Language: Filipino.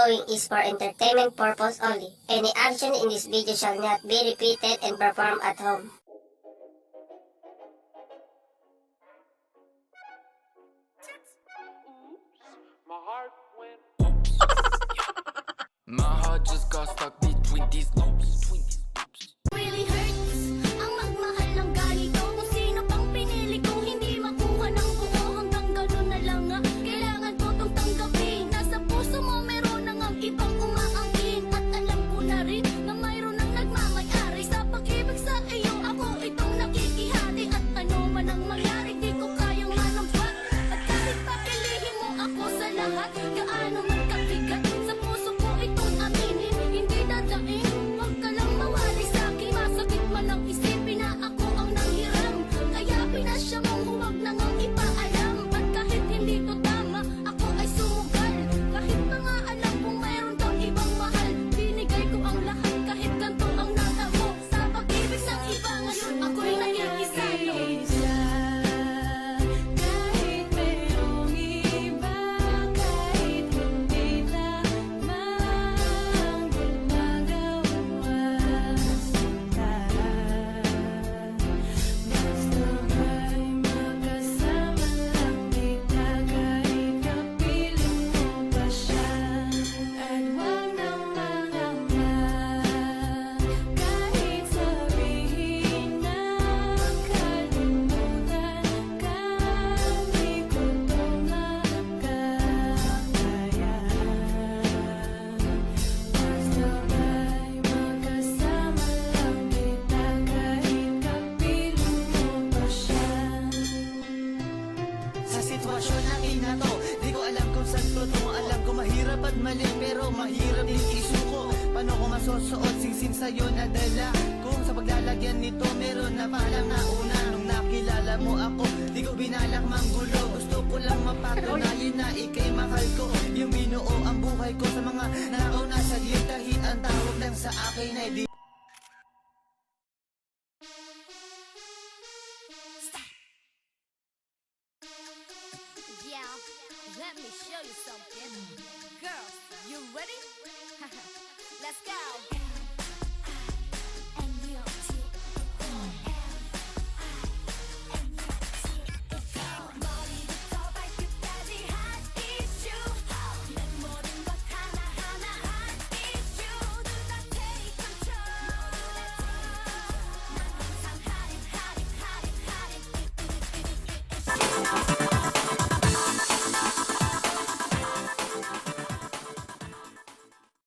following is for entertainment purpose only. Any action in this video shall not be repeated and performed at home. My heart went. My heart just got stuck between these loops. Really hurts ang magmahal ng ganito. Kung sino pang pinili ko, hindi makuha ng buo. Hanggang ganun na lang nga, kailangan ko tong tanggapin. Nasa puso mo meron nang ang ibang umaangkin. At alam ko na rin na mayroon nang nagmamayari sa pag-ibig sa iyo. Ako itong nakikihati. At ano man ang mangyari, di ko kayang manampat. At kahit papilihin mo ako sa lahat, gaano man kabigat, sa puso ko itong aminin. Hindi dadaing, huwag ka lang mawali sa'kin. Masakit man ang isipin na ako ang nanghiram. Kaya pinasya mong huwag na ngang ipaalam. At kahit hindi to tama, ako ay sumugal. Kahit na nga alam kong mayroon kang ibang mahal, binigay ko ang lahat kahit ganito ang natamo. Sa pag-ibig ng iba ngayon, ako'y nakikisalo. Kahit merong iba, kahit hindi lamang gumagawa sinta. Basta ba'y magkasama lang kita, kahit kapiling mo pa siya. At huwag nang mangamba, kahit sabihin na kalimutan ka, di ko to makakaya. Basta ba'y magkasama lang kita, kahit kapiling mo pa siya. Sa sitwasyon na inato, di ko alam kung saan totoo. Alam ko mahirap at mali, pero mahirap din isuko. Paano ko masusuot, singsin sa'yo na dala. Kung sa paglalagyan nito, meron na palang nauna. Nung nakilala mo ako, di ko binalak manggulo. Gusto ko lang mapatunayan na ikay mahal ko. Yung binuo ang buhay ko sa mga nauna sa dahil ang tawag lang sa akin ay di. Yeah, let me show you something. Girls, you ready? Let's go.